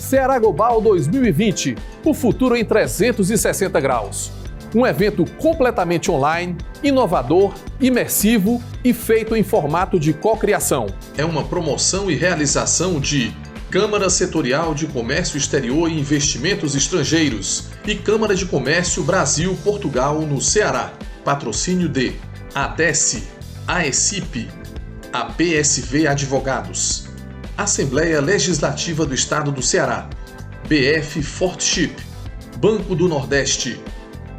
Ceará Global 2020, o futuro em 360 graus. Um evento completamente online, inovador, imersivo e feito em formato de cocriação. É uma promoção e realização de Câmara Setorial de Comércio Exterior e Investimentos Estrangeiros e Câmara de Comércio Brasil-Portugal no Ceará. Patrocínio de ADESE, AECIP, APSV Advogados, Assembleia Legislativa do Estado do Ceará, BF Fortship, Banco do Nordeste,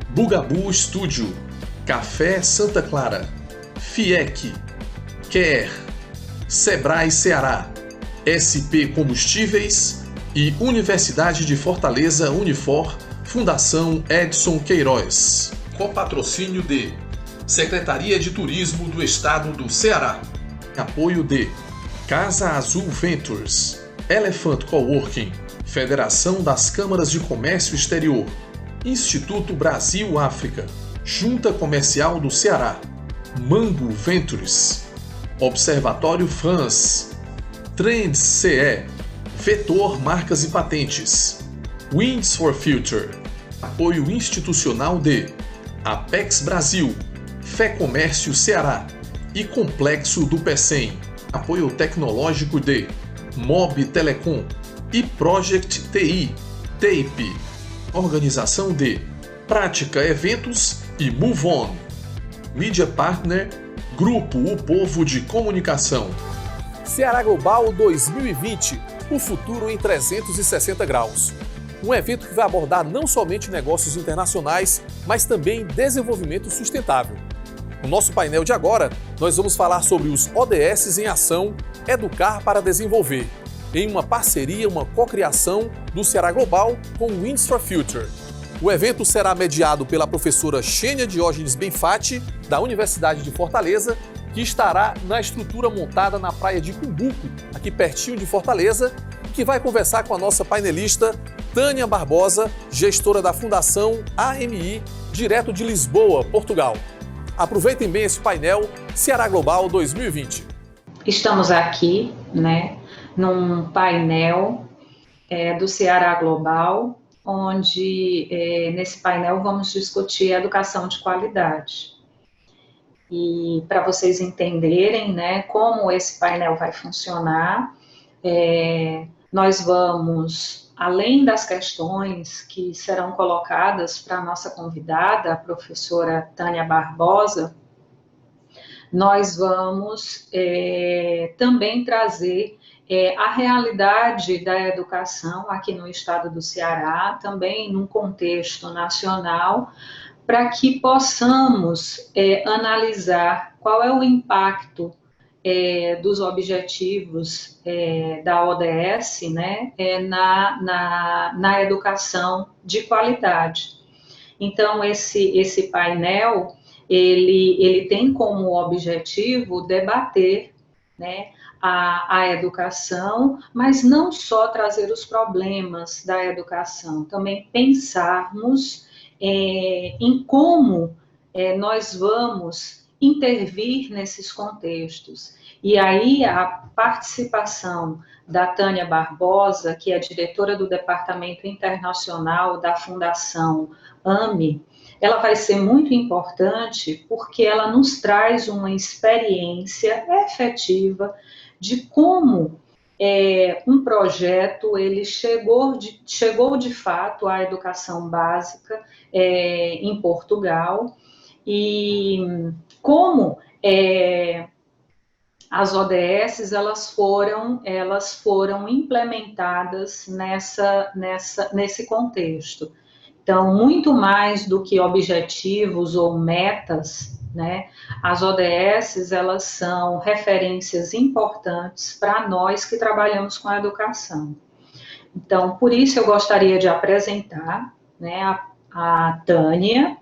Bugabu Studio, Café Santa Clara, FIEC, Care, Sebrae Ceará, SP Combustíveis e Universidade de Fortaleza Unifor, Fundação Edson Queiroz. Com patrocínio de Secretaria de Turismo do Estado do Ceará. Apoio de Casa Azul Ventures, Elephant Coworking, Federação das Câmaras de Comércio Exterior, Instituto Brasil-África, Junta Comercial do Ceará, Mango Ventures, Observatório France, Trends CE, Vetor Marcas e Patentes, Winds for Future, apoio institucional de Apex Brasil, Fé Comércio Ceará e Complexo do PECEM, apoio tecnológico de Mob Telecom e Project TI, TAPE, organização de Prática Eventos e Move On, Media Partner, Grupo O Povo de Comunicação. Ceará Global 2020, o futuro em 360 graus. Um evento que vai abordar não somente negócios internacionais, mas também desenvolvimento sustentável. No nosso painel de agora, nós vamos falar sobre os ODS em ação Educar para Desenvolver, em uma parceria, uma cocriação do Ceará Global com o Winds for Future. O evento será mediado pela professora Xênia Diógenes Benfatti, da Universidade de Fortaleza, que estará na estrutura montada na praia de Cumbuco, aqui pertinho de Fortaleza, e que vai conversar com a nossa painelista Tânia Barbosa, gestora da Fundação AMI, direto de Lisboa, Portugal. Aproveitem bem esse painel Ceará Global 2020. Estamos aqui, num painel do Ceará Global, onde nesse painel vamos discutir educação de qualidade. E para vocês entenderem, como esse painel vai funcionar, nós vamos, além das questões que serão colocadas para a nossa convidada, a professora Tânia Barbosa, nós vamos também trazer a realidade da educação aqui no estado do Ceará, também num contexto nacional, para que possamos analisar qual é o impacto dos objetivos da ODS, na educação de qualidade. Então, esse painel, ele tem como objetivo debater, a educação, mas não só trazer os problemas da educação, também pensarmos em como nós vamos intervir nesses contextos. E aí a participação da Tânia Barbosa, que é diretora do Departamento Internacional da Fundação AMI, ela vai ser muito importante porque ela nos traz uma experiência efetiva de como um projeto ele chegou de fato à educação básica em Portugal e como as ODS elas foram implementadas nesse contexto. Então, muito mais do que objetivos ou metas, as ODS, elas são referências importantes para nós que trabalhamos com a educação. Então, por isso eu gostaria de apresentar a Tânia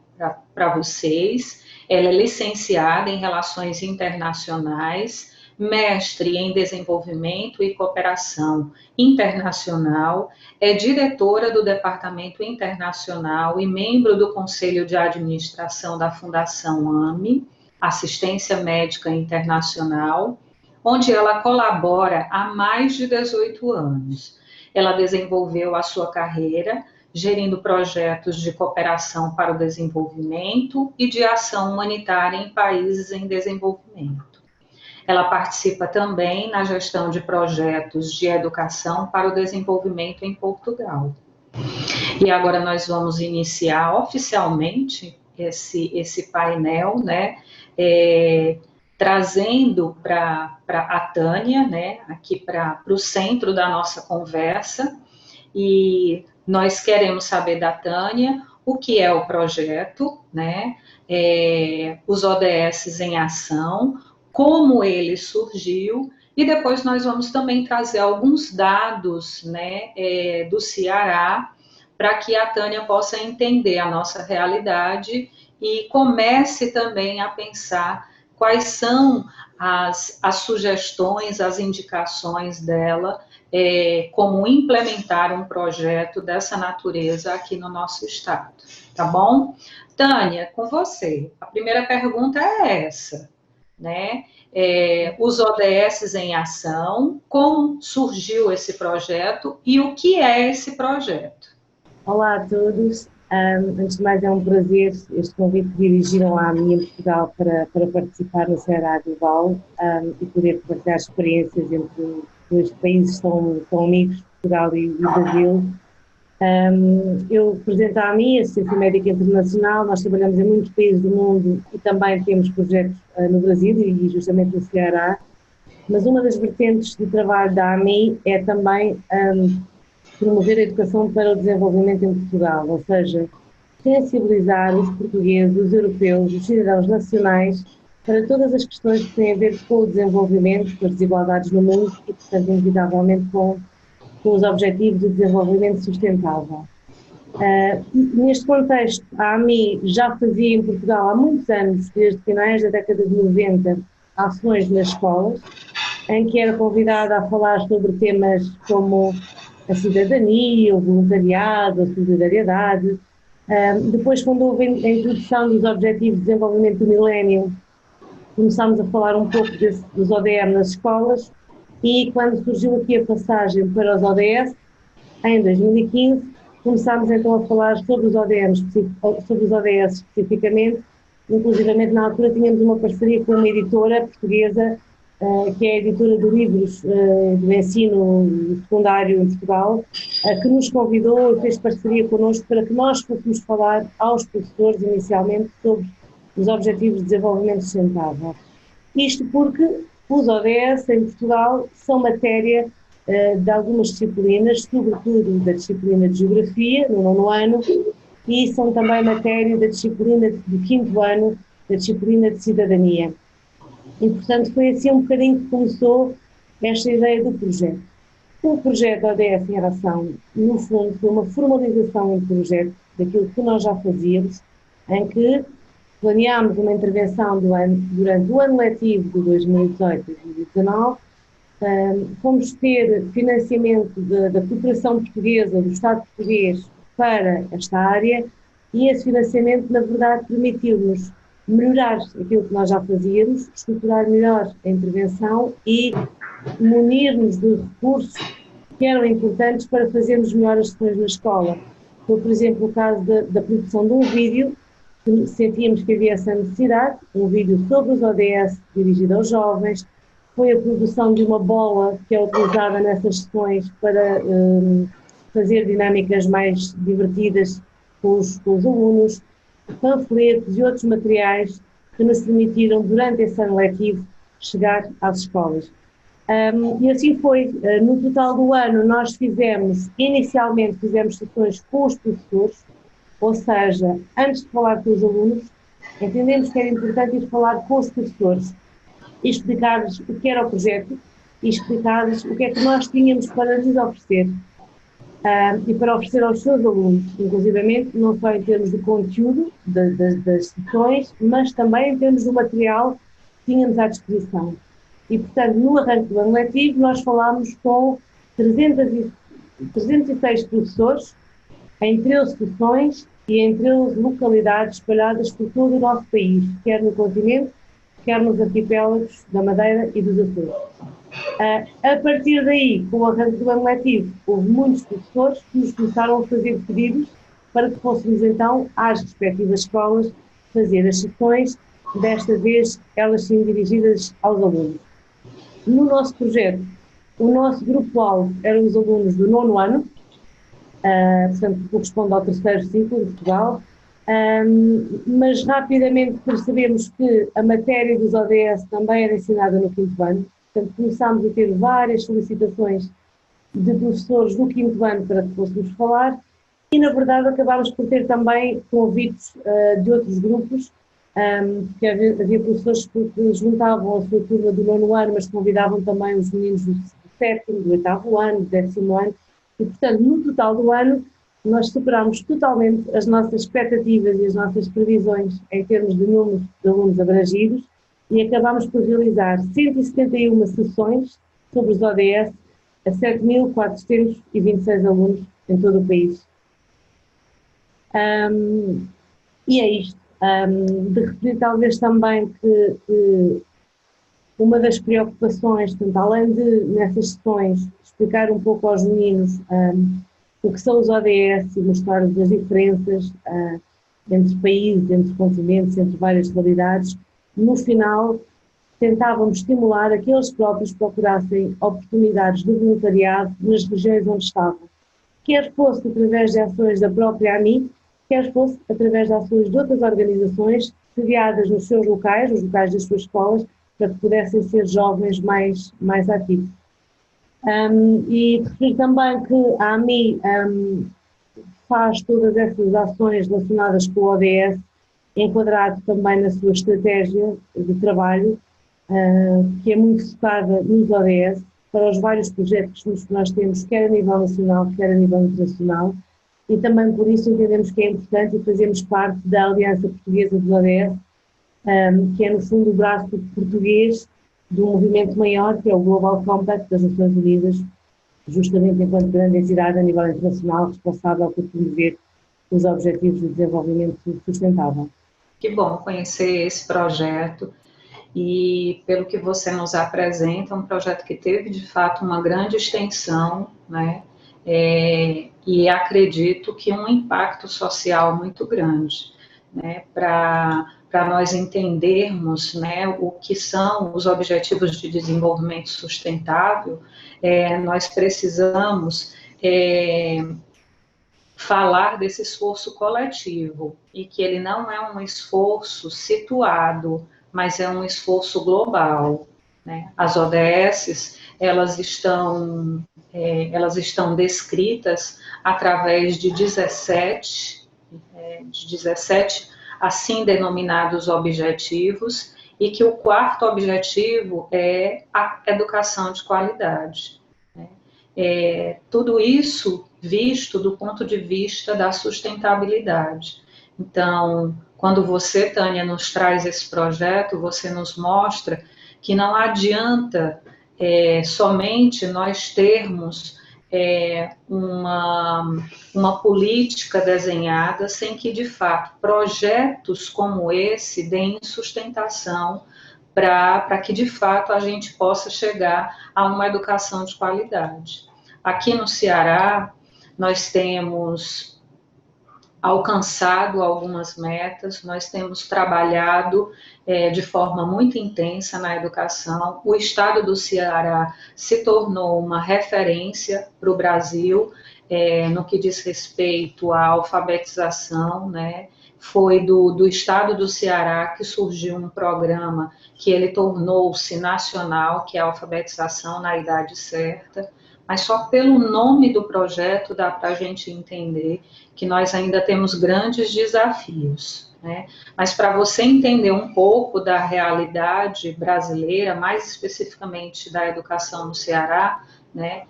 para vocês. Ela é licenciada em Relações Internacionais, mestre em Desenvolvimento e Cooperação Internacional, é diretora do Departamento Internacional e membro do Conselho de Administração da Fundação AMI, Assistência Médica Internacional, onde ela colabora há mais de 18 anos. ela desenvolveu a sua carreira gerindo projetos de cooperação para o desenvolvimento e de ação humanitária em países em desenvolvimento. Ela participa também na gestão de projetos de educação para o desenvolvimento em Portugal. E agora nós vamos iniciar oficialmente esse painel, né, trazendo para a Tânia, né, aqui para o centro da nossa conversa, e nós queremos saber da Tânia o que é o projeto, né, os ODS em ação, como ele surgiu, e depois nós vamos também trazer alguns dados, né, do Ceará, para que a Tânia possa entender a nossa realidade e comece também a pensar quais são as sugestões, as indicações dela, como implementar um projeto dessa natureza aqui no nosso estado, tá bom? Tânia, com você. A primeira pergunta é essa, né? Os ODS em ação, como surgiu esse projeto e o que é esse projeto? Olá a todos. Antes de mais, é um prazer este convite que dirigiram à AMI em Portugal para participar no Ceará Global e poder partilhar experiências entre dois países tão amigos, Portugal e o Brasil. Eu represento a AMI, Assistência Médica Internacional. Nós trabalhamos em muitos países do mundo e também temos projetos no Brasil e justamente no Ceará. Mas uma das vertentes de trabalho da AMI é também promover a educação para o desenvolvimento em Portugal, ou seja, sensibilizar os portugueses, os europeus, os cidadãos nacionais para todas as questões que têm a ver com o desenvolvimento, com as desigualdades no mundo e, portanto, inevitavelmente com os objetivos de desenvolvimento sustentável. Neste contexto, a AMI já fazia em Portugal há muitos anos, desde finais da década de 90, ações nas escolas, em que era convidada a falar sobre temas como a cidadania, o voluntariado, a solidariedade. Depois, quando houve a introdução dos Objetivos de Desenvolvimento do Milénio, começámos a falar um pouco dos ODM nas escolas, e quando surgiu aqui a passagem para os ODS, em 2015, começámos então a falar sobre os ODS especificamente. Inclusivamente, na altura, tínhamos uma parceria com uma editora portuguesa, que é a editora de livros do ensino secundário em Portugal, que nos convidou e fez parceria connosco para que nós fôssemos falar aos professores inicialmente sobre os Objetivos de Desenvolvimento Sustentável. Isto porque os ODS em Portugal são matéria de algumas disciplinas, sobretudo da disciplina de Geografia, no 9º ano, e são também matéria da disciplina do 5º ano, da disciplina de Cidadania. E, portanto, foi assim um bocadinho que começou esta ideia do projeto. O projeto ODS em Ação, no fundo, foi uma formalização do projeto, daquilo que nós já fazíamos, em que planeámos uma intervenção durante o ano letivo de 2018-2019, fomos ter financiamento da cooperação portuguesa, do Estado português, para esta área, e esse financiamento, na verdade, permitiu-nos melhorar aquilo que nós já fazíamos, estruturar melhor a intervenção e munir-nos de recursos que eram importantes para fazermos melhor as sessões na escola. Foi, por exemplo, o caso da produção de um vídeo, que sentíamos que havia essa necessidade, um vídeo sobre os ODS dirigido aos jovens. Foi a produção de uma bola que é utilizada nessas sessões para fazer dinâmicas mais divertidas com os alunos, panfletos e outros materiais que nos permitiram, durante esse ano letivo, chegar às escolas. E assim foi. No total do ano, nós inicialmente fizemos sessões com os professores, ou seja, antes de falar com os alunos, entendemos que era importante ir falar com os professores e explicar-lhes o que era o projeto e explicar-lhes o que é que nós tínhamos para lhes oferecer. E para oferecer aos seus alunos, inclusivamente, não só em termos de conteúdo das sessões, mas também em termos do material que tínhamos à disposição. E, portanto, no arranque do ano letivo, nós falámos com 306 professores, em 13 sessões e em 13 localidades espalhadas por todo o nosso país, quer no continente, quer nos arquipélagos da Madeira e dos Açores. A partir daí, com o arranque do ano letivo, houve muitos professores que nos começaram a fazer pedidos para que fôssemos então às respectivas escolas fazer as sessões, desta vez elas sim dirigidas aos alunos. No nosso projeto, o nosso grupo-alvo eram os alunos do 9º ano, portanto, corresponde ao 3º ciclo de Portugal, mas rapidamente percebemos que a matéria dos ODS também era ensinada no 5º ano, portanto, começámos a ter várias solicitações de professores do 5º ano para que fôssemos falar e, na verdade, acabámos por ter também convites de outros grupos, porque havia professores que juntavam a sua turma do 9º ano, mas convidavam também os meninos do 7º, do 8º ano, do 10º ano, e, portanto, no total do ano, nós superámos totalmente as nossas expectativas e as nossas previsões em termos de número de alunos abrangidos e acabámos por realizar 171 sessões sobre os ODS a 7.426 alunos em todo o país. E é isto. De referir talvez também que uma das preocupações, portanto, além de, nessas sessões, explicar um pouco aos meninos o que são os ODS e mostrar-lhes as diferenças entre países, entre continentes, entre várias realidades, no final tentávamos estimular a que eles próprios procurassem oportunidades de voluntariado nas regiões onde estavam, quer fosse através de ações da própria AMI, quer fosse através de ações de outras organizações criadas nos seus locais, nos locais das suas escolas, para que pudessem ser jovens mais ativos. E refiro também que a AMI faz todas essas ações relacionadas com o ODS, enquadrado também na sua estratégia de trabalho, que é muito focada nos ODS, para os vários projetos que nós temos, quer a nível nacional, quer a nível internacional, e também por isso entendemos que é importante e fazemos parte da Aliança Portuguesa dos ODS, que é no fundo o braço português do movimento maior, que é o Global Compact das Nações Unidas, justamente enquanto grande entidade a nível internacional responsável por promover os Objetivos de Desenvolvimento Sustentável. Que bom conhecer esse projeto e, pelo que você nos apresenta, um projeto que teve, de fato, uma grande extensão, né? E acredito que um impacto social muito grande, né? Para nós entendermos, né, o que são os Objetivos de Desenvolvimento Sustentável, nós precisamos falar desse esforço coletivo e que ele não é um esforço situado, mas é um esforço global, né? As ODS, elas estão descritas através de 17 assim denominados objetivos, e que o 4º objetivo é a educação de qualidade. Tudo isso visto do ponto de vista da sustentabilidade. Então, quando você, Tânia, nos traz esse projeto, você nos mostra que não adianta somente nós termos uma política desenhada sem que, de fato, projetos como esse deem sustentação para que, de fato, a gente possa chegar a uma educação de qualidade. Aqui no Ceará, nós temos alcançado algumas metas, nós temos trabalhado de forma muito intensa na educação. O estado do Ceará se tornou uma referência para o Brasil no que diz respeito à alfabetização, né? Foi do estado do Ceará que surgiu um programa que ele tornou-se nacional, que é a alfabetização na idade certa, mas só pelo nome do projeto dá para a gente entender que nós ainda temos grandes desafios, né? Mas para você entender um pouco da realidade brasileira, mais especificamente da educação no Ceará, né,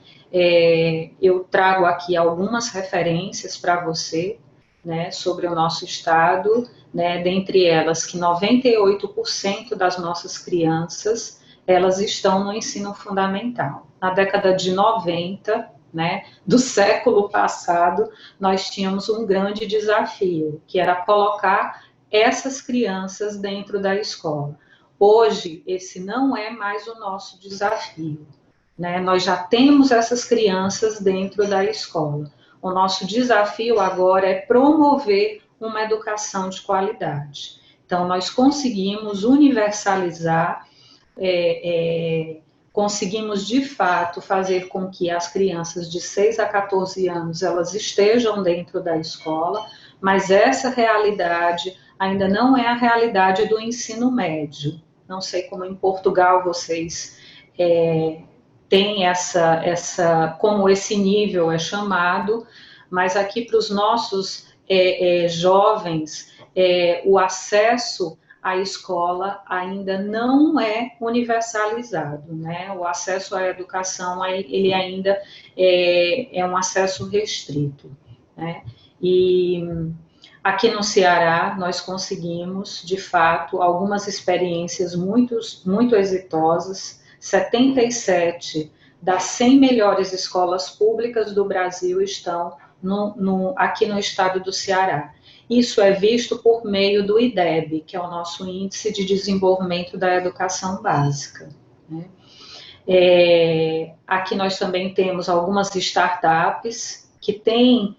eu trago aqui algumas referências para você, né, sobre o nosso estado, né, dentre elas que 98% das nossas crianças, elas estão no ensino fundamental. Na década de 90, né, do século passado, nós tínhamos um grande desafio, que era colocar essas crianças dentro da escola. Hoje, esse não é mais o nosso desafio. né? Nós já temos essas crianças dentro da escola. O nosso desafio agora é promover uma educação de qualidade. Então, nós conseguimos universalizar, conseguimos de fato fazer com que as crianças de 6 a 14 anos elas estejam dentro da escola, mas essa realidade ainda não é a realidade do ensino médio. Não sei como em Portugal vocês têm como esse nível é chamado, mas aqui para os nossos jovens, o acesso à escola ainda não é universalizado, né? O acesso à educação, ele ainda é um acesso restrito, né? E aqui no Ceará, nós conseguimos, de fato, algumas experiências muito exitosas. 77 das 100 melhores escolas públicas do Brasil estão aqui no estado do Ceará. Isso é visto por meio do IDEB, que é o nosso Índice de Desenvolvimento da Educação Básica, né? Aqui nós também temos algumas startups que têm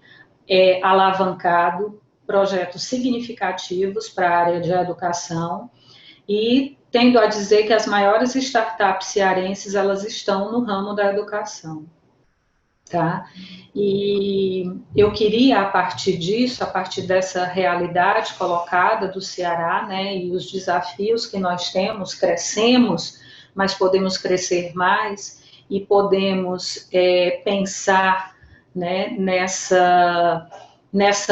alavancado projetos significativos para a área de educação e tendo a dizer que as maiores startups cearenses, elas estão no ramo da educação, tá? E eu queria, a partir disso, a partir dessa realidade colocada do Ceará, né, e os desafios que nós temos, crescemos, mas podemos crescer mais e podemos pensar, né, nessa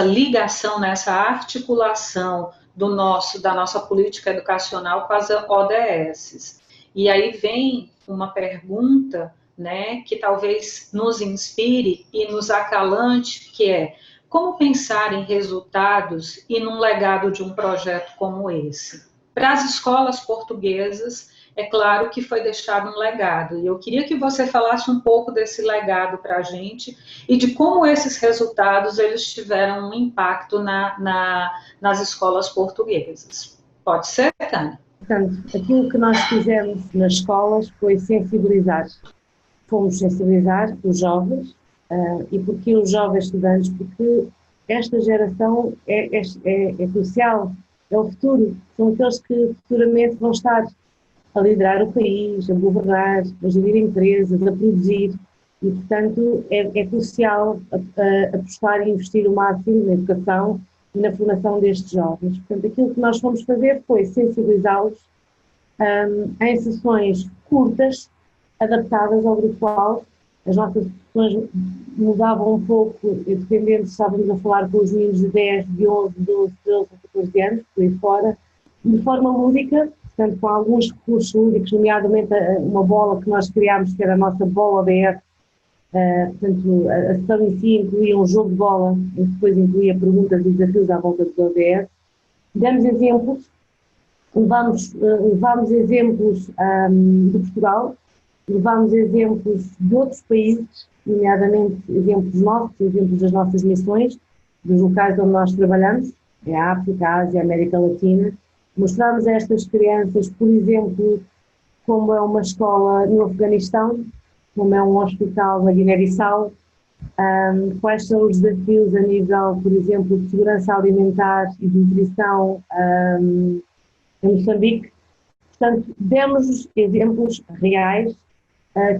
ligação, nessa articulação da nossa política educacional com as ODSs. E aí vem uma pergunta, né, que talvez nos inspire e nos acalante, que é: como pensar em resultados e num legado de um projeto como esse? Para as escolas portuguesas, é claro que foi deixado um legado, e eu queria que você falasse um pouco desse legado para a gente e de como esses resultados eles tiveram um impacto nas escolas portuguesas. Pode ser, Tânia? Portanto, aquilo que nós fizemos nas escolas foi sensibilizar. Fomos sensibilizar os jovens, e porquê os jovens estudantes? Porque esta geração é crucial, é o futuro, são aqueles que futuramente vão estar a liderar o país, a governar, a gerir empresas, a produzir, e portanto é crucial apostar e investir o máximo na educação e na formação destes jovens. Portanto, aquilo que nós fomos fazer foi sensibilizá-los em sessões curtas, adaptadas ao grupo-alvo. As nossas sessões mudavam um pouco, dependendo se estávamos a falar com os meninos de 10, de 11, 12, 13, 14 anos, por aí fora, de forma lúdica, portanto, com alguns recursos lúdicos, nomeadamente uma bola que nós criámos, que era a nossa bola ODS. Portanto, a sessão em si incluía um jogo de bola, e depois incluía perguntas e desafios à volta do ODS. Demos exemplos, levámos exemplos de Portugal, levámos exemplos de outros países, nomeadamente exemplos nossos, exemplos das nossas missões, dos locais onde nós trabalhamos, a África, a Ásia, a América Latina. Mostramos a estas crianças, por exemplo, como é uma escola no Afeganistão, como é um hospital na Guiné-Bissau, quais são os desafios a nível, por exemplo, de segurança alimentar e de nutrição em Moçambique. Portanto, demos exemplos reais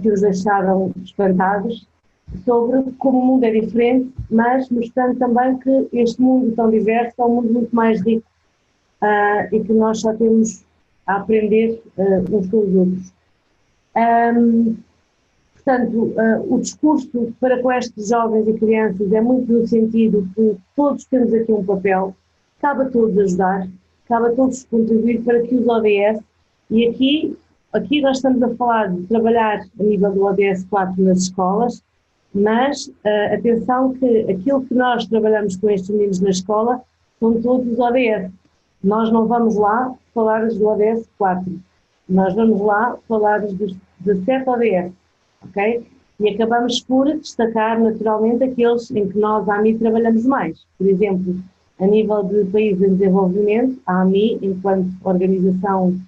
que os deixaram espantados sobre como o mundo é diferente, mas mostrando também que este mundo tão diverso é um mundo muito mais rico e que nós só temos a aprender uns com os outros. Portanto, o discurso para com estes jovens e crianças é muito no sentido que todos temos aqui um papel, cabe a todos ajudar, cabe a todos contribuir para que os ODS, e aqui nós estamos a falar de trabalhar a nível do ODS 4 nas escolas, mas atenção que aquilo que nós trabalhamos com estes meninos na escola são todos os ODS. Nós não vamos lá falar do ODS 4, nós vamos lá falar dos 17 ODS, ok? E acabamos por destacar naturalmente aqueles em que nós, a AMI, trabalhamos mais. Por exemplo, a nível de países em desenvolvimento, a AMI, enquanto organização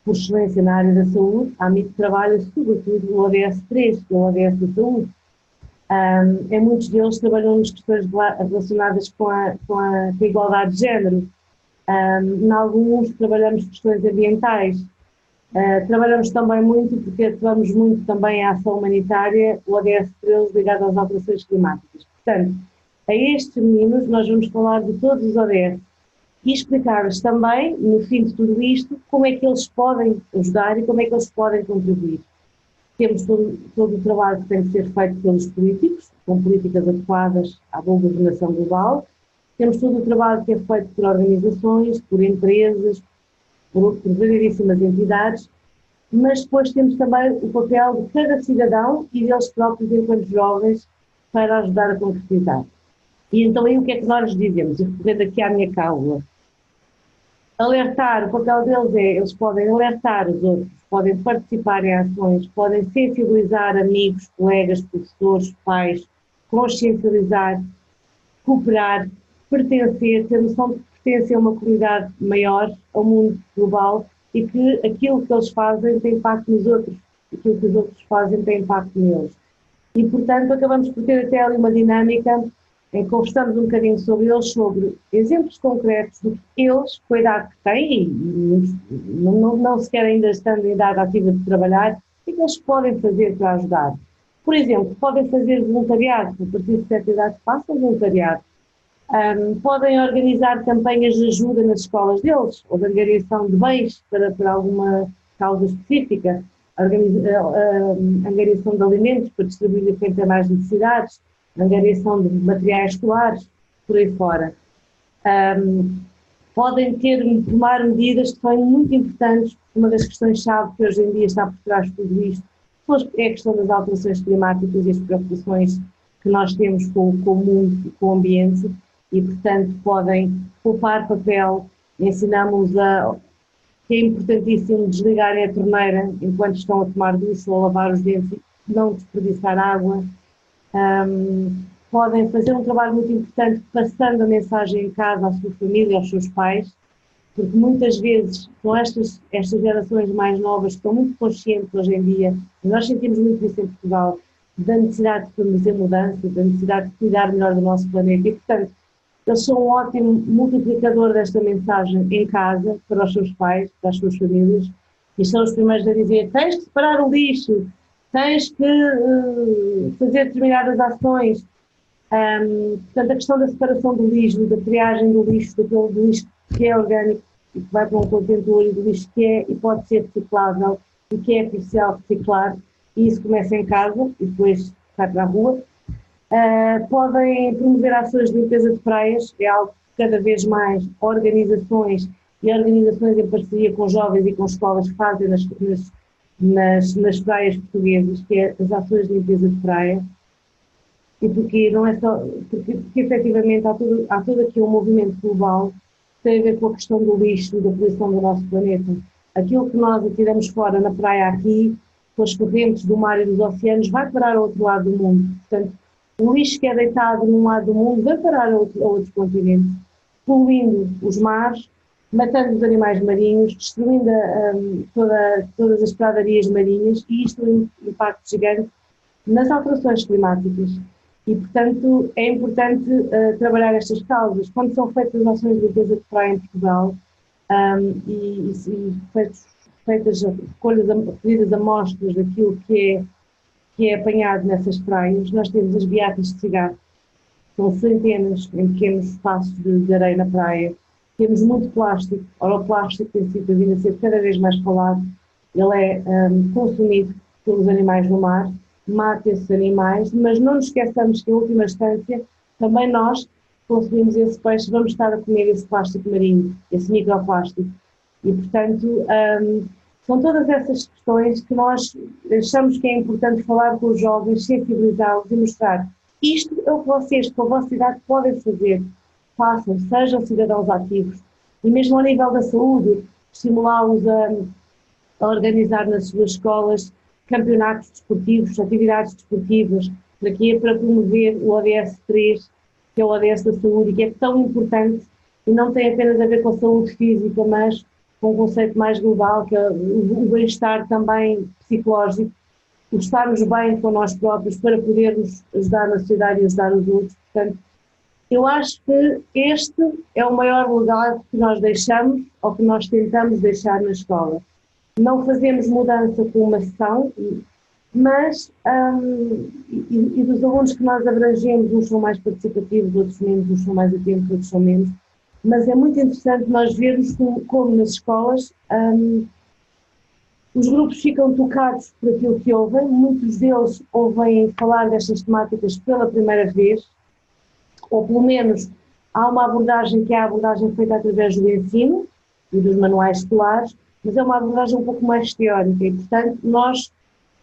por excelência na área da saúde, a AMIT trabalha sobretudo no ODS 3, que é o ODS da saúde. Em muitos deles trabalham nas questões relacionadas com a igualdade de género. Em alguns trabalhamos questões ambientais. Trabalhamos também muito, porque atuamos muito também à ação humanitária, o ODS 13 ligado às alterações climáticas. Portanto, a estes meninos nós vamos falar de todos os ODS e explicar-lhes também, no fim de tudo isto, como é que eles podem ajudar e como é que eles podem contribuir. Temos todo o trabalho que tem que ser feito pelos políticos, com políticas adequadas à boa governação global. Temos todo o trabalho que é feito por organizações, por empresas, por variedíssimas entidades, mas depois temos também o papel de cada cidadão e deles próprios enquanto jovens para ajudar a concretizar. E então aí o que é que nós dizemos? Eu recorrendo aqui à minha cábula. Alertar, o papel deles é, eles podem alertar os outros, podem participar em ações, podem sensibilizar amigos, colegas, professores, pais, consciencializar, cooperar, pertencer, ter noção de que pertencem a uma comunidade maior, ao mundo global e que aquilo que eles fazem tem impacto nos outros, aquilo que os outros fazem tem impacto neles. E, portanto, acabamos por ter até ali uma dinâmica em que conversamos um bocadinho sobre eles, sobre exemplos concretos do que eles, com a idade que têm, e não sequer ainda estando em idade ativa de trabalhar, e que eles podem fazer para ajudar. Por exemplo, podem fazer voluntariado, a partir de certa idade façam voluntariado. Podem organizar campanhas de ajuda nas escolas deles, ou de angariação de bens para alguma causa específica, angariação de alimentos para distribuir a quem tem mais necessidades, angariação de materiais escolares, por aí fora. Podem tomar medidas que são muito importantes. Uma das questões-chave que hoje em dia está por trás de tudo isto é a questão das alterações climáticas e as preocupações que nós temos com o mundo, com o ambiente, e, portanto, podem poupar papel. Ensinamos que é importantíssimo desligarem a torneira enquanto estão a tomar ducha ou a lavar os dentes e não desperdiçar água. Podem fazer um trabalho muito importante passando a mensagem em casa à sua família, aos seus pais, porque muitas vezes são estas gerações mais novas que estão muito conscientes hoje em dia, e nós sentimos muito isso em Portugal, da necessidade de fazer mudança, da necessidade de cuidar melhor do nosso planeta, e, portanto, eles são um ótimo multiplicador desta mensagem em casa, para os seus pais, para as suas famílias, e são os primeiros a dizer: tens que separar o lixo, tens que fazer determinadas ações. Portanto, a questão da separação do lixo, da triagem do lixo, daquele do lixo que é orgânico e que vai para um contentor, e do lixo que é e pode ser reciclável e que é crucial reciclar, e isso começa em casa e depois vai para a rua. Podem promover ações de limpeza de praias, é algo que cada vez mais organizações em parceria com jovens e com escolas fazem nas praias portuguesas, que é as ações de limpeza de praia. E porque não é só, porque efetivamente há todo aqui um movimento global que tem a ver com a questão do lixo e da poluição do nosso planeta. Aquilo que nós atiramos fora na praia aqui, com as correntes do mar e dos oceanos, vai parar ao outro lado do mundo. Portanto, o lixo que é deitado num lado do mundo vai parar a outros continentes, poluindo os mares, matando os animais marinhos, destruindo todas as pradarias marinhas, e isto tem um impacto gigante nas alterações climáticas. E, portanto, é importante trabalhar estas causas. Quando são feitas ações de limpeza de praia em Portugal e feitas recolhidas amostras daquilo que é apanhado nessas praias, nós temos as beatas de cigarro. São centenas em pequenos espaços de areia na praia. Temos muito plástico. Ora, o plástico tem vindo a ser cada vez mais falado. Ele é consumido pelos animais no mar, mata esses animais, mas não nos esqueçamos que, em última instância, também nós consumimos esse peixe, vamos estar a comer esse plástico marinho, esse microplástico. E, portanto, são todas essas questões que nós achamos que é importante falar com os jovens, sensibilizá-los e mostrar: isto é o que vocês, com a vossa idade, podem fazer. Façam, sejam cidadãos ativos. E mesmo ao nível da saúde, estimulá-los a organizar nas suas escolas campeonatos desportivos, atividades desportivas, para promover o ODS 3, que é o ODS da saúde, e que é tão importante, e não tem apenas a ver com a saúde física, mas com um conceito mais global, que é o bem-estar também psicológico, o estarmos bem com nós próprios para podermos ajudar na sociedade e ajudar os outros. Portanto, eu acho que este é o maior legado que nós deixamos ou que nós tentamos deixar na escola. Não fazemos mudança com uma sessão, mas e dos alunos que nós abrangemos, uns são mais participativos, outros menos, uns são mais atentos, outros são menos, mas é muito interessante nós vermos como nas escolas os grupos ficam tocados por aquilo que ouvem, muitos deles ouvem falar destas temáticas pela primeira vez, ou pelo menos há uma abordagem que é a abordagem feita através do ensino e dos manuais escolares, mas é uma abordagem um pouco mais teórica e, portanto, nós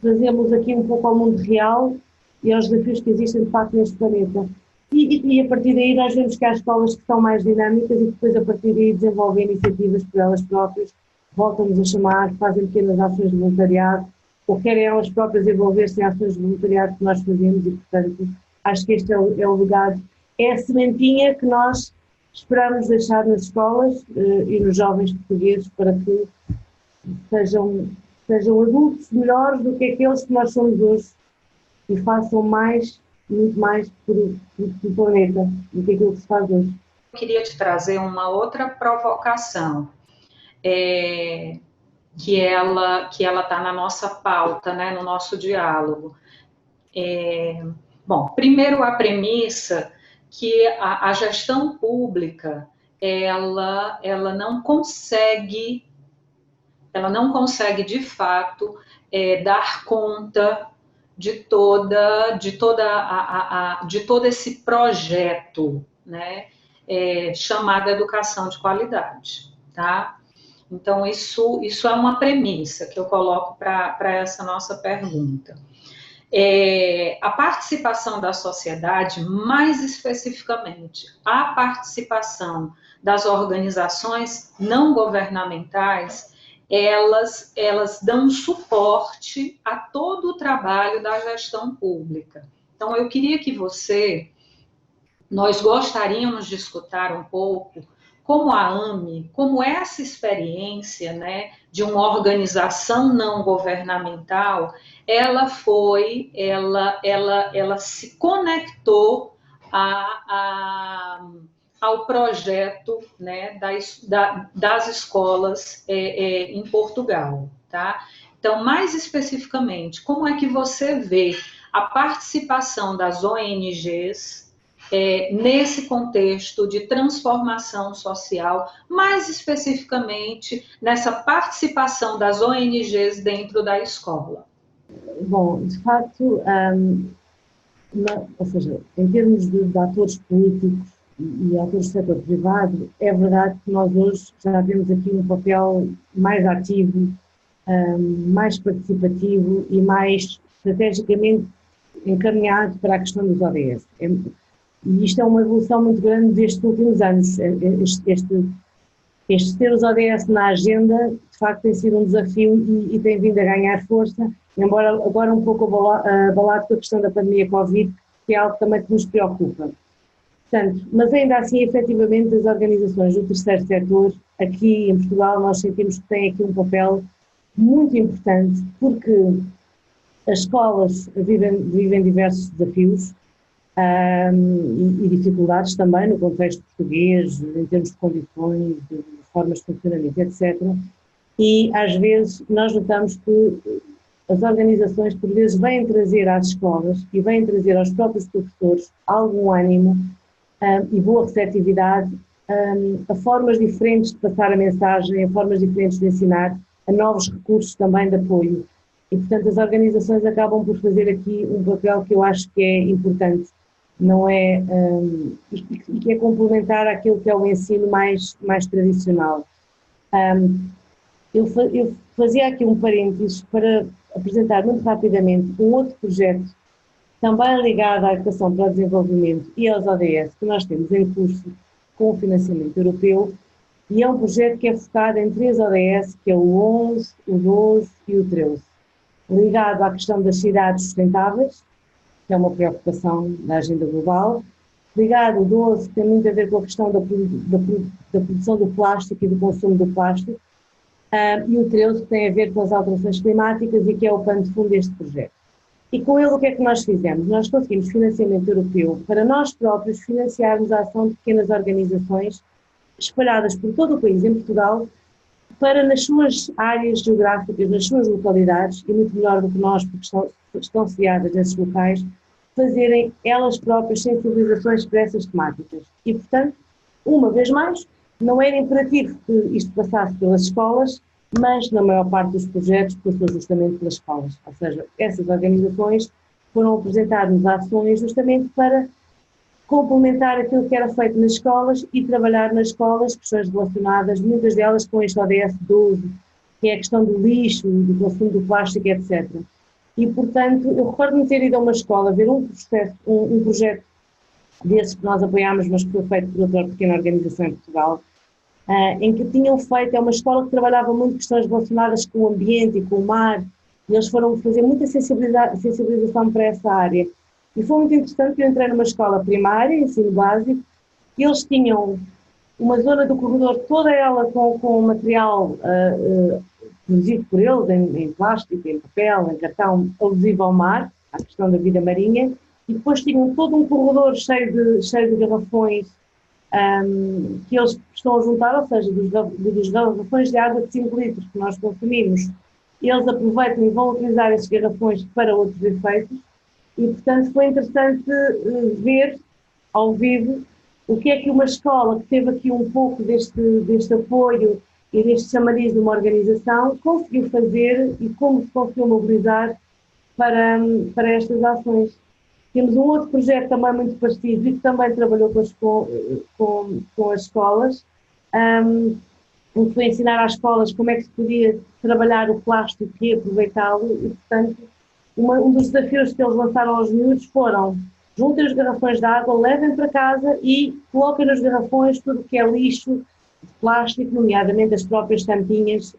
trazemos aqui um pouco ao mundo real e aos desafios que existem de facto neste planeta. E a partir daí nós vemos que há escolas que são mais dinâmicas e depois a partir daí desenvolvem iniciativas por elas próprias, voltam-nos a chamar, fazem pequenas ações de voluntariado ou querem elas próprias envolver-se em ações de voluntariado que nós fazemos e, portanto, acho que este é o legado, é a sementinha que nós esperamos deixar nas escolas e nos jovens portugueses para que sejam adultos melhores do que aqueles que nós somos hoje e façam muito mais por planeta do que aquilo que se faz hoje. Eu queria te trazer uma outra provocação, que ela está na nossa pauta, né, no nosso diálogo. Bom, primeiro a premissa que a gestão pública ela não consegue de fato dar conta de todo esse projeto, né, chamado educação de qualidade, tá? Então, isso é uma premissa que eu coloco para essa nossa pergunta. A participação da sociedade, mais especificamente, a participação das organizações não governamentais, elas dão suporte a todo o trabalho da gestão pública. Então, eu queria que nós gostaríamos de escutar um pouco como a AME, como essa experiência, né, de uma organização não governamental, ela se conectou ao projeto, né, das escolas em Portugal, tá? Então, mais especificamente, como é que você vê a participação das ONGs nesse contexto de transformação social, mais especificamente nessa participação das ONGs dentro da escola? Bom, de facto, ou seja, em termos de atores políticos e atores do setor privado, é verdade que nós hoje já temos aqui um papel mais ativo, mais participativo e mais estrategicamente encaminhado para a questão dos ODS. E isto é uma evolução muito grande destes últimos anos. Este ter os ODS na agenda, de facto, tem sido um desafio e tem vindo a ganhar força, embora agora um pouco abalado com a questão da pandemia Covid, que é algo também que nos preocupa. Portanto, mas ainda assim, efetivamente, as organizações do terceiro setor, aqui em Portugal, nós sentimos que têm aqui um papel muito importante, porque as escolas vivem diversos desafios, e dificuldades também no contexto português, em termos de condições, de formas de funcionamento, etc. E às vezes nós notamos que as organizações por vezes vêm trazer às escolas e vêm trazer aos próprios professores algum ânimo e boa receptividade a formas diferentes de passar a mensagem, a formas diferentes de ensinar, a novos recursos também de apoio. E portanto as organizações acabam por fazer aqui um papel que eu acho que é importante. Não é, e que é complementar àquilo que é o ensino mais tradicional. Eu fazia aqui um parênteses para apresentar muito rapidamente um outro projeto, também ligado à Educação para o Desenvolvimento e aos ODS, que nós temos em curso com o financiamento europeu, e é um projeto que é focado em 3 ODS, que é o 11, o 12 e o 13, ligado à questão das cidades sustentáveis, que é uma preocupação da agenda global, ligado ao 12, que tem muito a ver com a questão da produção do plástico e do consumo do plástico, e o 13, que tem a ver com as alterações climáticas e que é o pano de fundo deste projeto. E com ele o que é que nós fizemos? Nós conseguimos financiamento europeu para nós próprios financiarmos a ação de pequenas organizações espalhadas por todo o país, em Portugal, para nas suas áreas geográficas, nas suas localidades, e muito melhor do que nós, porque estão sediadas nesses locais, fazerem elas próprias sensibilizações para essas temáticas. E, portanto, uma vez mais, não era imperativo que isto passasse pelas escolas, mas na maior parte dos projetos passou justamente pelas escolas. Ou seja, essas organizações foram apresentar-nos ações justamente para complementar aquilo que era feito nas escolas e trabalhar nas escolas questões relacionadas, muitas delas com este ODS 12, que é a questão do lixo, do consumo do plástico, etc. E, portanto, eu recordo-me ter ido a uma escola ver um projeto desses que nós apoiámos, mas que foi feito por outra pequena organização em Portugal, em que tinham feito, é uma escola que trabalhava muito questões relacionadas com o ambiente e com o mar, e eles foram fazer muita sensibilização para essa área. E foi muito interessante que eu entrei numa escola primária, ensino básico, e eles tinham uma zona do corredor, toda ela com material produzido por eles, em plástico, em papel, em cartão, alusivo ao mar, à questão da vida marinha, e depois tinham todo um corredor cheio de garrafões que eles estão a juntar, ou seja, dos garrafões de água de 5 litros que nós consumimos, eles aproveitam e vão utilizar esses garrafões para outros efeitos, e portanto foi interessante ver ao vivo o que é que uma escola que teve aqui um pouco deste apoio e deste chamariz de uma organização conseguiu fazer e como se conseguiu mobilizar para estas ações. Temos um outro projeto também muito parecido e que também trabalhou com as escolas, que foi ensinar às escolas como é que se podia trabalhar o plástico e aproveitá-lo, e portanto um dos desafios que eles lançaram aos miúdos foram: juntem os garrafões de água, levem para casa e coloquem nos garrafões tudo o que é lixo de plástico, nomeadamente as próprias tampinhas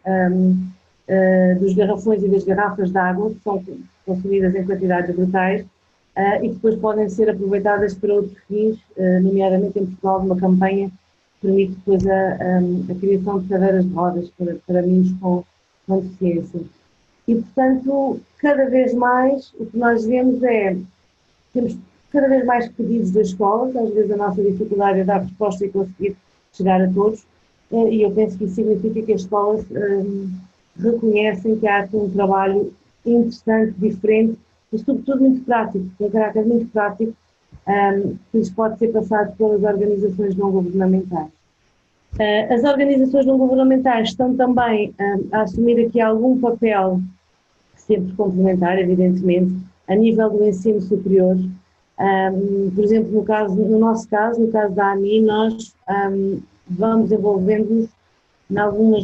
dos garrafões e das garrafas de água, que são consumidas em quantidades brutais, e que depois podem ser aproveitadas para outros fins, nomeadamente em Portugal, uma campanha que permite depois a criação de cadeiras de rodas para miúdos com deficiência. E, portanto, cada vez mais o que nós vemos temos cada vez mais pedidos das escolas, às vezes a nossa dificuldade é dar resposta e conseguir chegar a todos, e eu penso que isso significa que as escolas reconhecem que há aqui um trabalho interessante, diferente, e sobretudo muito prático, com um caráter muito prático, que lhes pode ser passado pelas organizações não governamentais. As organizações não governamentais estão também a assumir aqui algum papel, sempre complementar, evidentemente, a nível do ensino superior. Por exemplo, no nosso caso, no caso da AMI, nós vamos envolvendo-nos em alguns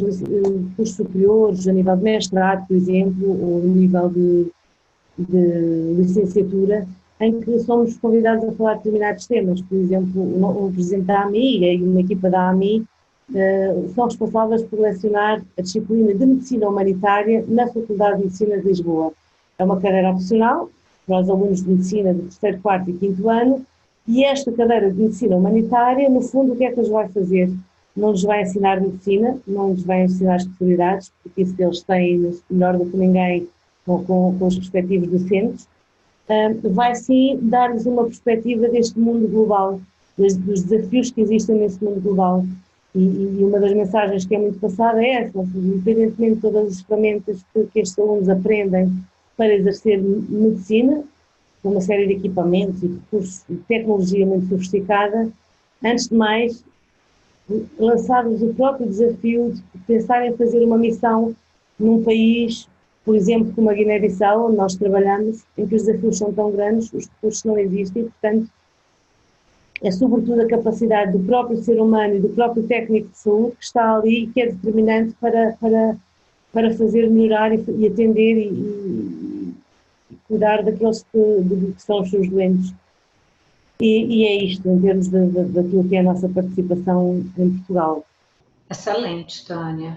cursos superiores, a nível de mestrado, por exemplo, ou a nível de licenciatura, em que somos convidados a falar de determinados temas. Por exemplo, o presidente da AMI e uma equipa da AMI são responsáveis por lecionar a disciplina de Medicina Humanitária na Faculdade de Medicina de Lisboa. É uma cadeira opcional para os alunos de Medicina do 3º, 4º e 5º ano, e esta cadeira de Medicina Humanitária, no fundo, o que é que eles vai fazer? Não lhes vai ensinar Medicina, não lhes vai ensinar especialidades, porque isso eles têm melhor do que ninguém com os respectivos docentes, vai sim dar-lhes uma perspectiva deste mundo global, dos desafios que existem nesse mundo global. E uma das mensagens que é muito passada é essa: independentemente de todas as ferramentas que estes alunos aprendem para exercer medicina, com uma série de equipamentos e recursos de tecnologia muito sofisticada, antes de mais, lançar-lhes o próprio desafio de pensar em fazer uma missão num país, por exemplo, como a Guiné-Bissau, onde nós trabalhamos, em que os desafios são tão grandes, os recursos não existem, portanto, é sobretudo a capacidade do próprio ser humano e do próprio técnico de saúde que está ali e que é determinante para fazer melhorar e atender e cuidar daqueles que são os seus doentes. E é isto, em termos daquilo que é a nossa participação em Portugal. Excelente, Tânia.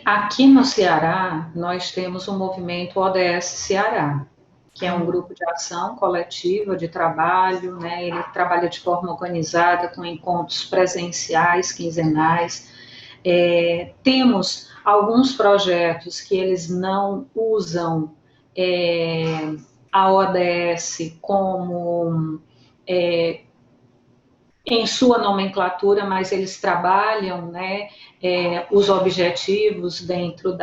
Aqui no Ceará, nós temos o movimento ODS Ceará, que é um grupo de ação coletiva de trabalho, né? Ele trabalha de forma organizada, com encontros presenciais, quinzenais, Temos alguns projetos que eles não usam a ODS como em sua nomenclatura, mas eles trabalham, né, os objetivos dentro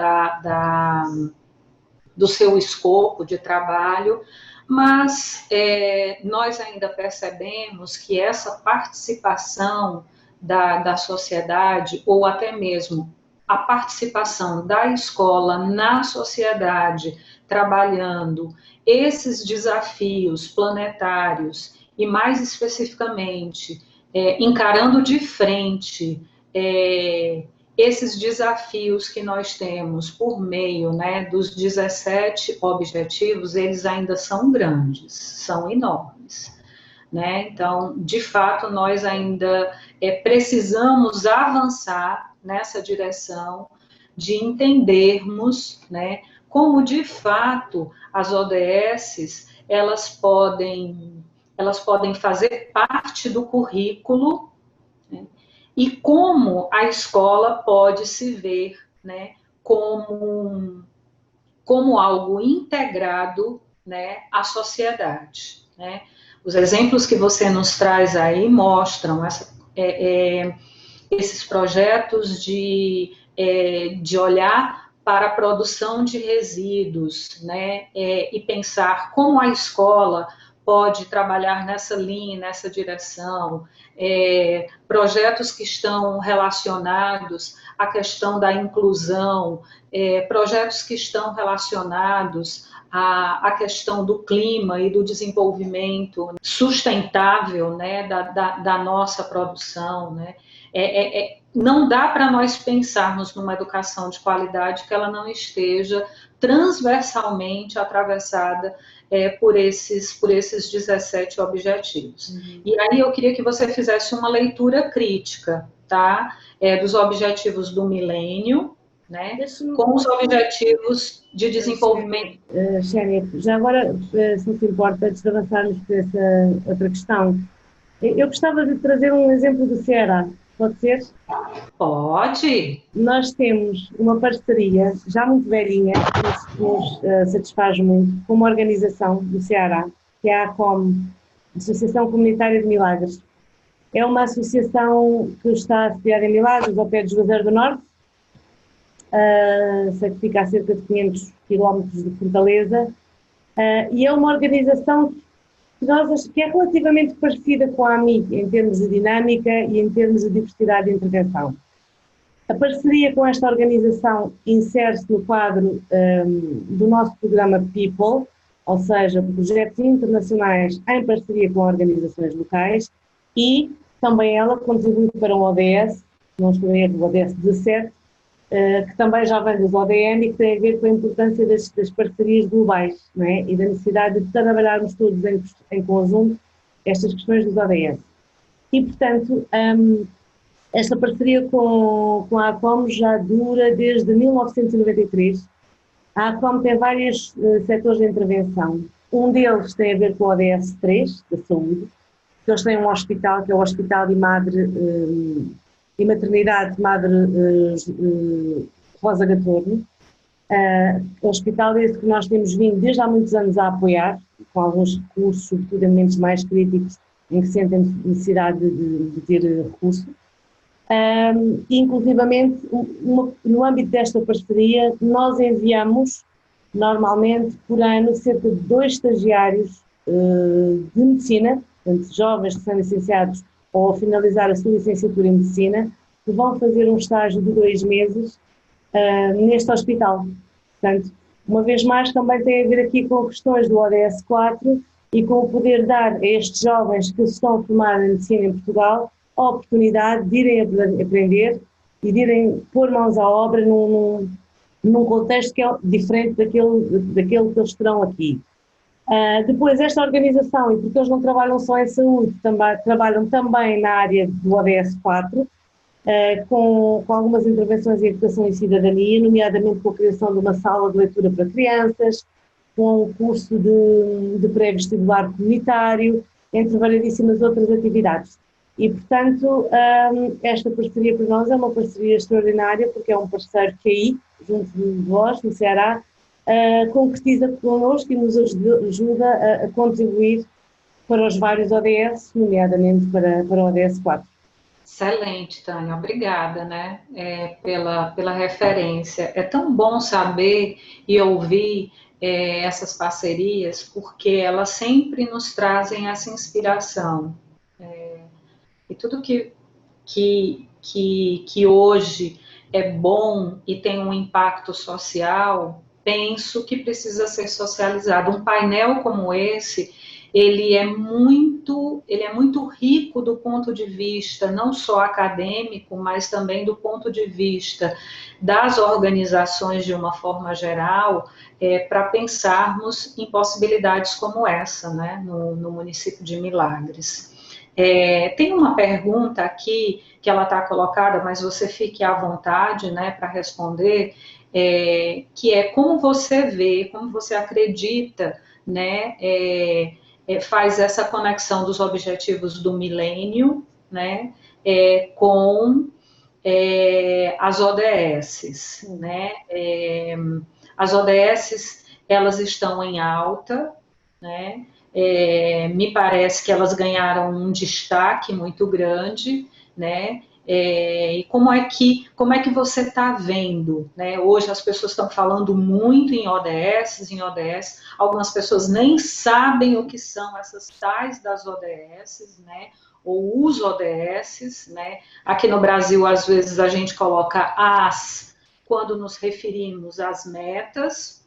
do seu escopo de trabalho, mas nós ainda percebemos que essa participação da sociedade, ou até mesmo a participação da escola na sociedade, trabalhando esses desafios planetários e, mais especificamente, encarando de frente esses desafios que nós temos por meio, né, dos 17 objetivos, eles ainda são grandes, são enormes, né? Então, de fato, nós ainda precisamos avançar nessa direção de entendermos, né, como de fato as ODSs elas podem fazer parte do currículo, né, e como a escola pode se ver, né, como algo integrado, né, à sociedade, né? Os exemplos que você nos traz aí mostram esses projetos de olhar para a produção de resíduos, né, e pensar como a escola pode trabalhar nessa linha, nessa direção, projetos que estão relacionados à questão da inclusão, projetos que estão relacionados à questão do clima e do desenvolvimento sustentável, né, da nossa produção, né. Não dá para nós pensarmos numa educação de qualidade que ela não esteja transversalmente atravessada por esses 17 objetivos. Uhum. E aí eu queria que você fizesse uma leitura crítica, tá? Dos objetivos do milênio, né? Com os objetivos de desenvolvimento. Xénia, já agora, se não se importa, antes de avançarmos para essa outra questão, eu gostava de trazer um exemplo do Ceará. Pode ser? Pode. Nós temos uma parceria já muito velhinha, que nos satisfaz muito, com uma organização do Ceará, que é a ACOM, Associação Comunitária de Milagres. É uma associação que está sediada em Milagres, ao pé de Juazeiro do Norte, que fica a cerca de 500 km de Fortaleza, e é uma organização que é relativamente parecida com a AMI em termos de dinâmica e em termos de diversidade de intervenção. A parceria com esta organização insere-se no quadro do nosso programa People, ou seja, projetos internacionais em parceria com organizações locais, e também ela contribui para um ODS, não estou a erro, o ODS 17, que também já vem dos ODM e que tem a ver com a importância das parcerias globais, não é? E da necessidade de trabalharmos todos em conjunto estas questões dos ODS. E, portanto, esta parceria com a ACOM já dura desde 1993. A ACOM tem vários setores de intervenção. Um deles tem a ver com o ODS 3, da saúde, que eles têm um hospital, que é o Hospital de Madre e Maternidade Madre Rosa Gatorno. O hospital esse que nós temos vindo desde há muitos anos a apoiar, com alguns recursos, sobretudo em momentos mais críticos, em que sentem necessidade de ter recurso. Inclusivamente, no âmbito desta parceria, nós enviamos, normalmente, por ano, cerca de 2 estagiários de medicina, portanto, jovens recém-licenciados ou a finalizar a sua licenciatura em medicina, que vão fazer um estágio de 2 meses neste hospital. Portanto, uma vez mais, também tem a ver aqui com questões do ODS 4 e com o poder dar a estes jovens que se estão a formar em medicina em Portugal a oportunidade de irem aprender e de irem pôr mãos à obra num contexto que é diferente daquele que eles terão aqui. Depois, esta organização, e porque eles não trabalham só em saúde, trabalham também na área do ODS 4, com algumas intervenções em educação e cidadania, nomeadamente com a criação de uma sala de leitura para crianças, com o curso de pré-vestibular comunitário, entre variedíssimas outras atividades. E, portanto, esta parceria para nós é uma parceria extraordinária, porque é um parceiro que aí, junto de vós, no Ceará, concretiza connosco e nos ajuda a contribuir para os vários ODS, nomeadamente para o ODS 4. Excelente, Tânia, obrigada, né, pela referência. É tão bom saber e ouvir essas parcerias, porque elas sempre nos trazem essa inspiração. E tudo que hoje é bom e tem um impacto social, penso que precisa ser socializado. Um painel como esse, ele é muito rico do ponto de vista não só acadêmico, mas também do ponto de vista das organizações de uma forma geral, para pensarmos em possibilidades como essa, né, no município de Milagres. Tem uma pergunta aqui que ela está colocada, mas você fique à vontade, né, para responder, que é como você vê, como você acredita, né, faz essa conexão dos objetivos do milênio, né, com as ODSs, né? As ODSs, elas estão em alta, né? Me parece que elas ganharam um destaque muito grande, né? E como é que você está vendo, né? Hoje as pessoas estão falando muito em ODS, algumas pessoas nem sabem o que são essas tais das ODS, né? Ou os ODS, né? Aqui no Brasil, às vezes, a gente coloca as quando nos referimos às metas,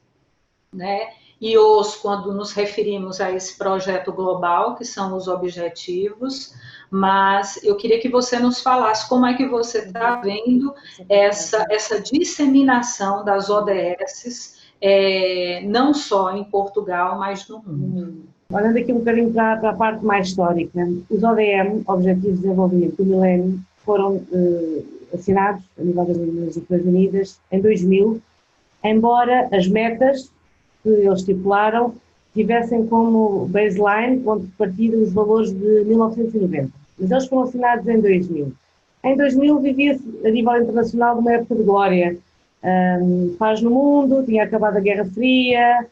né? E os quando nos referimos a esse projeto global, que são os objetivos, mas eu queria que você nos falasse como é que você está vendo essa disseminação das ODSs, não só em Portugal, mas no mundo. Olhando aqui um bocadinho para a parte mais histórica, os ODM, Objetivos de Desenvolvimento do Milénio, foram assinados a nível das Nações Unidas em 2000, embora as metas que eles estipularam tivessem como baseline, ponto de partida, os valores de 1990. Mas eles foram assinados em 2000. Em 2000 vivia-se a nível internacional uma época de glória. Paz no mundo, tinha acabado a Guerra Fria,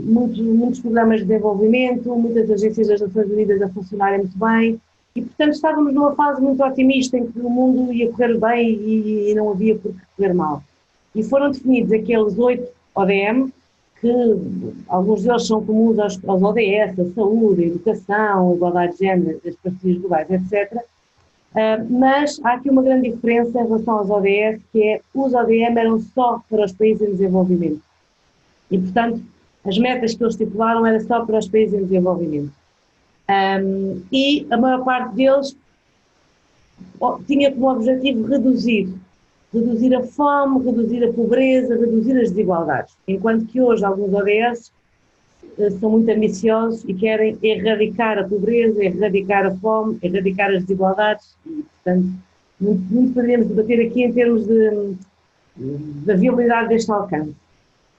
muitos programas de desenvolvimento, muitas agências das Nações Unidas a funcionarem muito bem e, portanto, estávamos numa fase muito otimista em que o mundo ia correr bem e não havia por que correr mal. E foram definidos aqueles 8 ODM, que alguns deles são comuns aos ODS, a saúde, a educação, a igualdade de género, as parcerias globais, etc. Mas há aqui uma grande diferença em relação aos ODS, que é os ODM eram só para os países em desenvolvimento. E, portanto, as metas que eles estipularam eram só para os países em desenvolvimento. E a maior parte deles tinha como objetivo reduzir a fome, reduzir a pobreza, reduzir as desigualdades. Enquanto que hoje alguns ODS são muito ambiciosos e querem erradicar a pobreza, erradicar a fome, erradicar as desigualdades e, portanto, muito poderíamos debater aqui em termos da viabilidade deste alcance.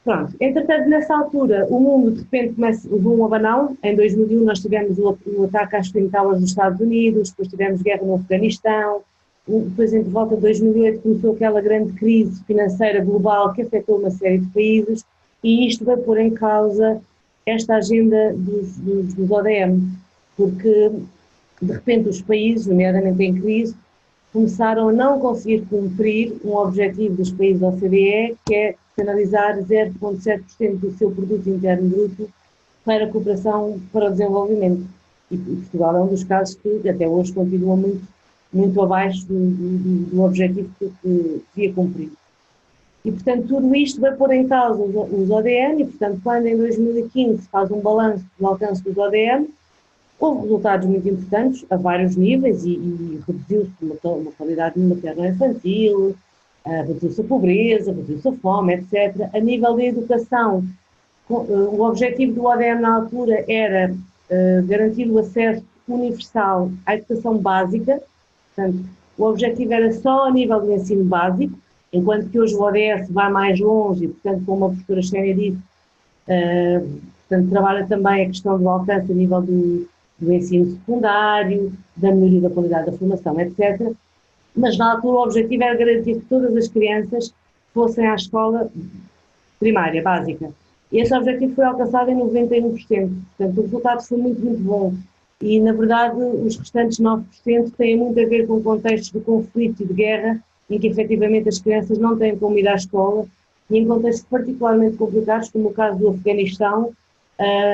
Pronto, entretanto, nessa altura, o mundo de repente levou um abanão. Em 2001 nós tivemos o ataque às Twin Towers dos Estados Unidos, depois tivemos guerra no Afeganistão, depois, entre volta de 2008, começou aquela grande crise financeira global que afetou uma série de países e isto vai pôr em causa esta agenda dos ODM, porque, de repente, os países, nomeadamente em crise, começaram a não conseguir cumprir um objetivo dos países da OCDE, que é canalizar 0,7% do seu produto interno bruto para a cooperação para o desenvolvimento. E Portugal é um dos casos que até hoje continua muito abaixo do objetivo que devia cumprir. E, portanto, tudo isto vai pôr em causa os ODM e, portanto, quando em 2015 se faz um balanço do alcance dos ODM, houve resultados muito importantes a vários níveis e reduziu-se uma qualidade materno-infantil, reduziu-se a pobreza, reduziu-se a fome, etc. A nível da educação, o objetivo do ODM na altura era garantir o acesso universal à educação básica. Portanto, o objetivo era só a nível do ensino básico, enquanto que hoje o ODS vai mais longe e, portanto, como a professora Xénia disse, portanto, trabalha também a questão do alcance a nível do ensino secundário, da melhoria da qualidade da formação, etc. Mas na altura o objetivo era garantir que todas as crianças fossem à escola primária, básica. E esse objetivo foi alcançado em 91%, portanto o resultado foi muito, muito bom. E, na verdade, os restantes 9% têm muito a ver com contextos de conflito e de guerra, em que efetivamente as crianças não têm como ir à escola, e em contextos particularmente complicados, como o caso do Afeganistão,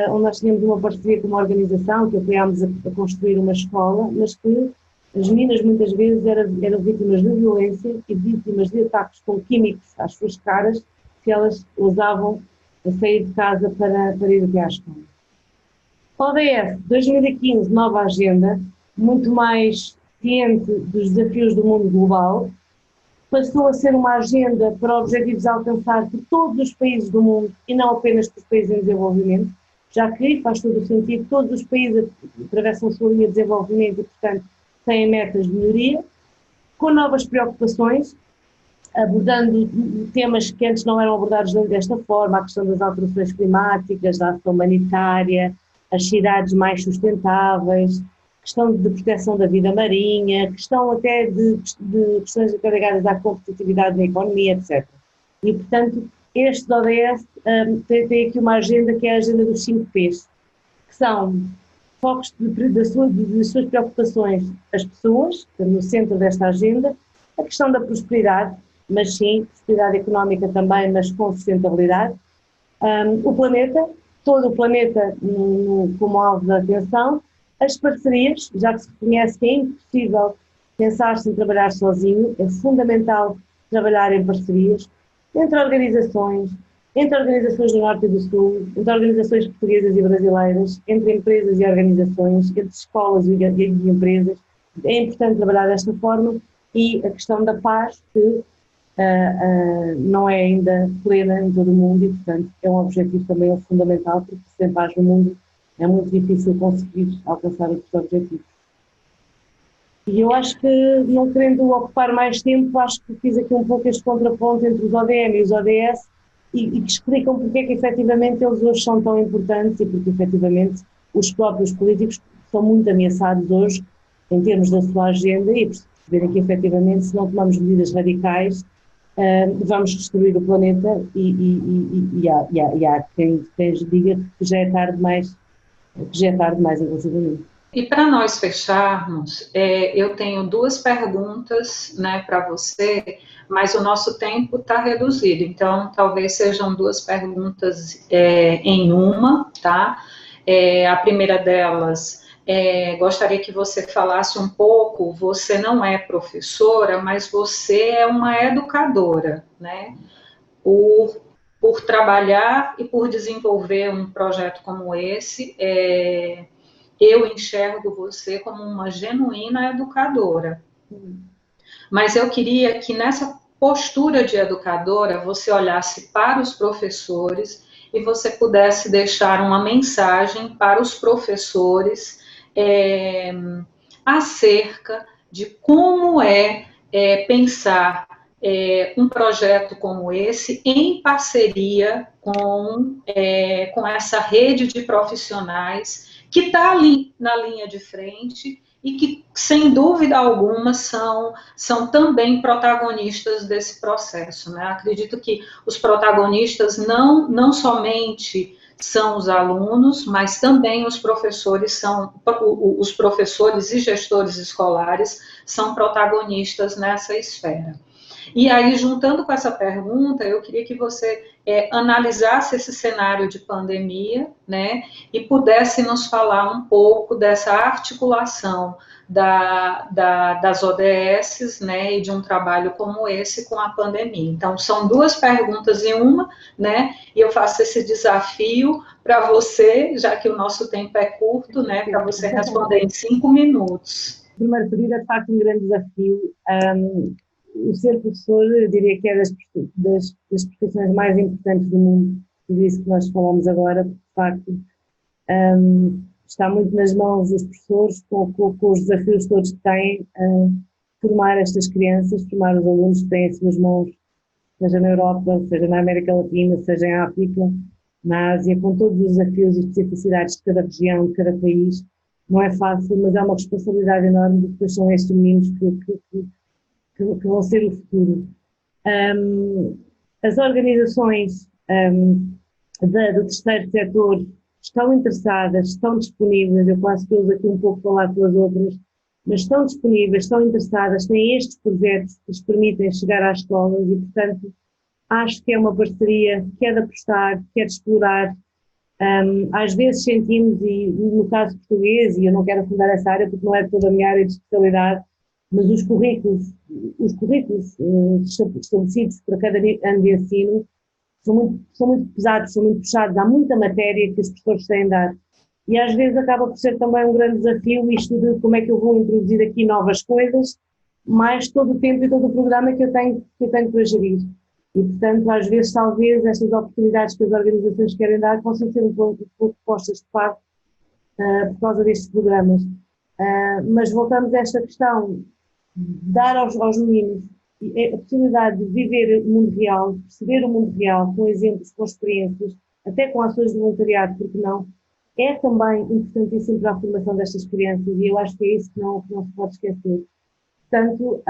onde nós tínhamos uma parceria com uma organização que apoiámos a construir uma escola, mas que as meninas muitas vezes eram vítimas de violência e vítimas de ataques com químicos às suas caras, que elas usavam a sair de casa para ir até à escola. ODS 2015, nova agenda, muito mais ciente dos desafios do mundo global, passou a ser uma agenda para objetivos a alcançar por todos os países do mundo e não apenas por países em desenvolvimento, já que faz todo o sentido, todos os países atravessam a sua linha de desenvolvimento e, portanto, têm metas de melhoria, com novas preocupações, abordando temas que antes não eram abordados desta forma, a questão das alterações climáticas, da ação humanitária, as cidades mais sustentáveis, questão de proteção da vida marinha, questão até de questões ligadas à competitividade da economia, etc. E, portanto, este ODS tem aqui uma agenda que é a agenda dos 5 Ps, que são focos das suas preocupações, as pessoas, no centro desta agenda, a questão da prosperidade, mas sim, prosperidade económica também, mas com sustentabilidade, o planeta, todo o planeta como alvo de atenção, as parcerias, já que se reconhece que é impossível pensar sem trabalhar sozinho, é fundamental trabalhar em parcerias, entre organizações do Norte e do Sul, entre organizações portuguesas e brasileiras, entre empresas e organizações, entre escolas e empresas. É importante trabalhar desta forma e a questão da paz, que não é ainda plena em todo o mundo e, portanto, é um objetivo também fundamental, porque sem paz no mundo é muito difícil conseguir alcançar estes objetivos. E eu acho que, não querendo ocupar mais tempo, acho que fiz aqui um pouco este contraponto entre os ODM e os ODS e que explicam porque é que efetivamente eles hoje são tão importantes e porque efetivamente os próprios políticos são muito ameaçados hoje em termos da sua agenda e perceberem que efetivamente se não tomarmos medidas radicais vamos destruir o planeta e há quem diga que já é tarde demais, inclusivamente. E para nós fecharmos, eu tenho 2 perguntas, né, para você, mas o nosso tempo está reduzido, então talvez sejam 2 perguntas em uma, tá? A primeira delas, gostaria que você falasse um pouco, você não é professora, mas você é uma educadora, né? Por trabalhar e por desenvolver um projeto como esse, eu enxergo você como uma genuína educadora. Mas eu queria que nessa postura de educadora você olhasse para os professores e você pudesse deixar uma mensagem para os professores acerca de como pensar um projeto como esse em parceria com essa rede de profissionais que está ali na linha de frente e que, sem dúvida alguma, são também protagonistas desse processo, né? Acredito que os protagonistas não somente são os alunos, mas também os professores e gestores escolares são protagonistas nessa esfera. E aí, juntando com essa pergunta, eu queria que você analisasse esse cenário de pandemia, né, e pudesse nos falar um pouco dessa articulação das ODS, né, e de um trabalho como esse com a pandemia. Então, são 2 perguntas em uma, né, e eu faço esse desafio para você, já que o nosso tempo é curto, né, para você responder em 5 minutos. O primeiro período é, de facto, um grande desafio. O ser professor, eu diria que é das profissões mais importantes do mundo, por isso que nós falamos agora, de facto, está muito nas mãos dos professores, com os desafios todos que têm, formar estas crianças, formar os alunos que têm em suas mãos, seja na Europa, seja na América Latina, seja em África, na Ásia, com todos os desafios e especificidades de cada região, de cada país, não é fácil, mas é uma responsabilidade enorme, porque depois são estes meninos que vão ser o futuro. As organizações do terceiro setor estão interessadas, estão disponíveis, eu quase que uso aqui um pouco falar pelas outras, mas estão disponíveis, estão interessadas, têm estes projetos que lhes permitem chegar às escolas e, portanto, acho que é uma parceria que é de apostar, que é de explorar. Às vezes sentimos, e no caso português, e eu não quero afundar essa área porque não é toda a minha área de especialidade, mas os currículos estabelecidos para cada ano de ensino são muito pesados, são muito puxados, há muita matéria que os professores têm de dar. E às vezes acaba por ser também um grande desafio isto de como é que eu vou introduzir aqui novas coisas, mais todo o tempo e todo o programa que eu tenho para gerir. E, portanto, às vezes, talvez, estas oportunidades que as organizações querem dar possam ser um pouco postas de parte por causa destes programas. Mas voltamos a esta questão, dar aos meninos a possibilidade de viver o mundo real, perceber o mundo real, com exemplos, com experiências, até com ações de voluntariado, porque não, é também importantíssimo para a formação destas crianças e eu acho que é isso que não se pode esquecer. Portanto,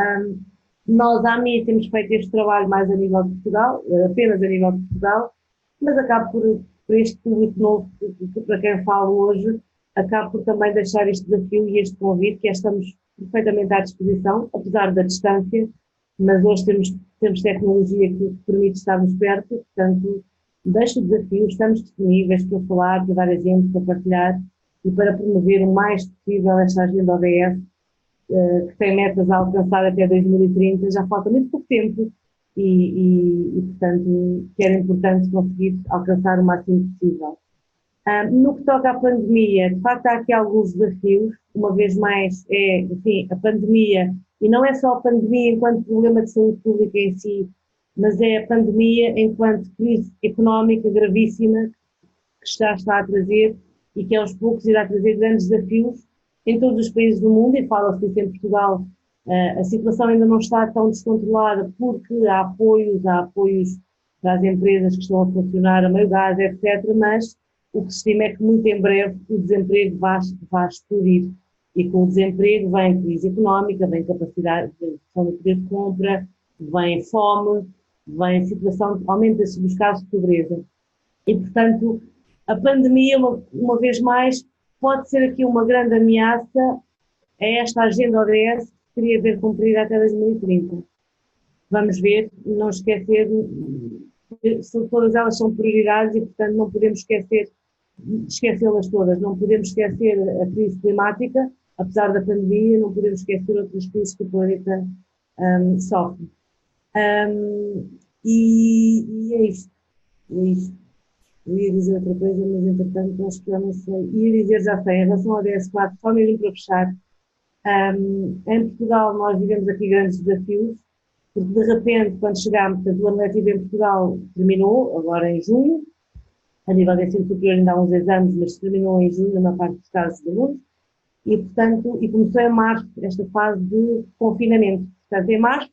nós, à AMI, temos feito este trabalho mais a nível de Portugal, apenas a nível de Portugal, mas acabo por este público novo, para quem falo hoje, acabo por também deixar este desafio e este convite, que estamos perfeitamente à disposição, apesar da distância, mas hoje temos tecnologia que permite estarmos perto, portanto, deixo o desafio, estamos disponíveis para falar, para dar exemplos, para partilhar e para promover o mais possível esta agenda ODS, que tem metas a alcançar até 2030, já falta muito pouco tempo e portanto, que era importante conseguir alcançar o máximo possível. No que toca à pandemia, de facto há aqui alguns desafios, uma vez mais enfim, a pandemia, e não é só a pandemia enquanto problema de saúde pública em si, mas é a pandemia enquanto crise económica gravíssima que já está a trazer e que aos poucos irá trazer grandes desafios em todos os países do mundo, e fala-se isso em Portugal. A situação ainda não está tão descontrolada porque há apoios para as empresas que estão a funcionar a meio gás, etc., mas o que se estima é que muito em breve o desemprego vai explodir. E com o desemprego vem crise económica, vem capacidade de redução do poder de compra, vem fome, vem situação, aumenta-se os casos de pobreza. E, portanto, a pandemia, uma vez mais, pode ser aqui uma grande ameaça a esta agenda ODS que queria ver cumprida até 2030. Vamos ver, não esquecer, todas elas são prioridades e, portanto, não podemos esquecê-las todas. Não podemos esquecer a crise climática, apesar da pandemia, não podemos esquecer outras crises que o planeta sofre. E é isto. Eu ia dizer outra coisa, mas entretanto acho que já não sei. Já sei, em relação ao DS4, só mesmo para fechar. Em Portugal nós vivemos aqui grandes desafios, porque de repente, quando chegámos, o ano letivo em Portugal terminou, agora em junho, a nível de ensino superior ainda há uns exames, mas terminou em junho, na parte dos casos de alunos, e portanto, começou em março esta fase de confinamento. Portanto, em março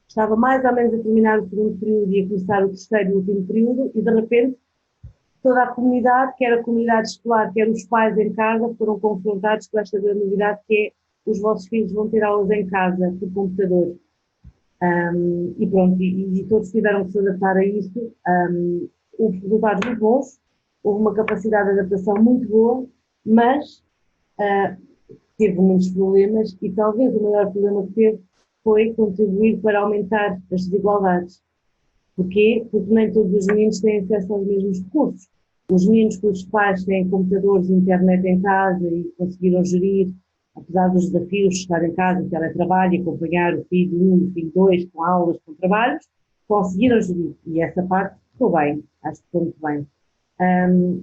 estava mais ou menos a terminar o segundo período e a começar o terceiro e último período, e de repente toda a comunidade, quer a comunidade escolar, quer os pais em casa, foram confrontados com esta grande novidade que é os vossos filhos vão ter aulas em casa, por computador. E pronto, e todos tiveram que se adaptar a isso. Houve resultados muito bons, houve uma capacidade de adaptação muito boa, mas teve muitos problemas e talvez o maior problema que teve foi contribuir para aumentar as desigualdades. Porquê? Porque nem todos os meninos têm acesso aos mesmos recursos. Os meninos cujos pais têm computadores e internet em casa e conseguiram gerir, apesar dos desafios de estar em casa, teletrabalho e acompanhar o filho 1, o filho 2, com aulas, com trabalhos, conseguiram gerir. E essa parte ficou bem, acho que ficou muito bem.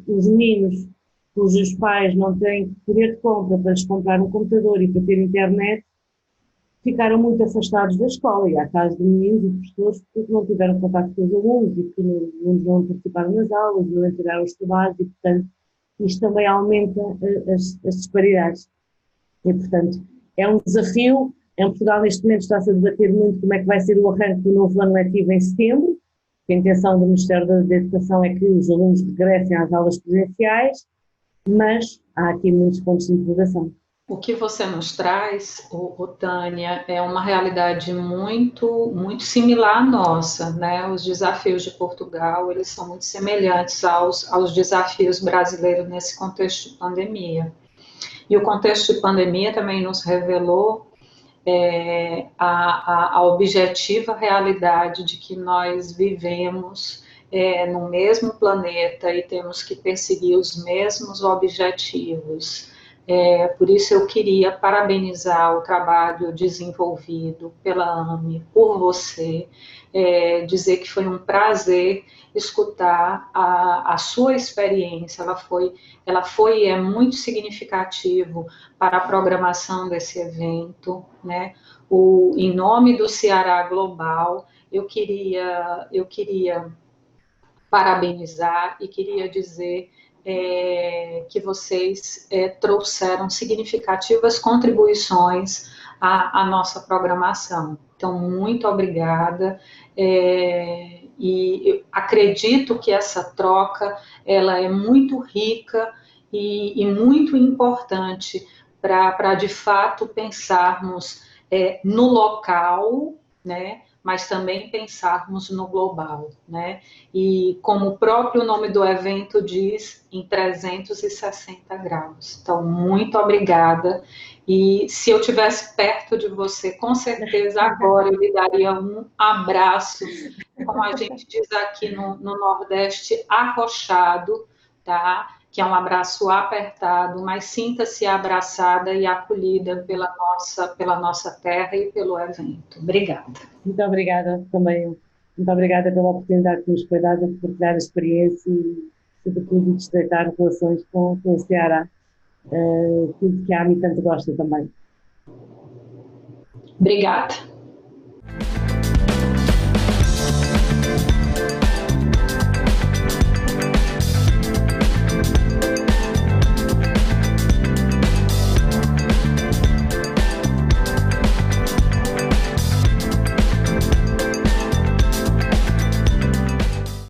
Os meninos cujos pais não têm poder de compra para lhes comprar um computador e para ter internet, ficaram muito afastados da escola, e há casos de meninos e professores que não tiveram contato com os alunos e que não participaram nas aulas, não entregaram os trabalhos e, portanto, isto também aumenta as disparidades. E, portanto, é um desafio. Em Portugal, neste momento, está-se a debater muito como é que vai ser o arranque do novo ano letivo em setembro. A intenção do Ministério da Educação é que os alunos regressem às aulas presenciais. mas há aqui muitos pontos de interrogação. O que você nos traz, Tânia, é uma realidade muito similar à nossa, né? Os desafios de Portugal, eles são muito semelhantes aos desafios brasileiros nesse contexto de pandemia. E o contexto de pandemia também nos revelou a objetiva realidade de que nós vivemos no mesmo planeta e temos que perseguir os mesmos objetivos. Por isso eu queria parabenizar o trabalho desenvolvido pela AME, por você, dizer que foi um prazer escutar a sua experiência, ela foi e é muito significativo para a programação desse evento, né? Em nome do Ceará Global, eu queria parabenizar e queria dizer que vocês trouxeram significativas contribuições à nossa programação. Então, muito obrigada. E eu acredito que essa troca ela é muito rica e muito importante para de fato pensarmos no local, né? Mas também pensarmos no global, né? E como o próprio nome do evento diz, em 360 graus. Então, muito obrigada. E se eu estivesse perto de você, com certeza agora eu lhe daria um abraço, como a gente diz aqui no Nordeste, arrochado, tá? Que é um abraço apertado, mas sinta-se abraçada e acolhida pela nossa terra e pelo evento. Obrigada. Muito obrigada também, muito obrigada pela oportunidade que nos foi dada de partilhar a experiência e, sobretudo, de estreitar relações com o Ceará, tudo que a AME tanto gosta também. Obrigada.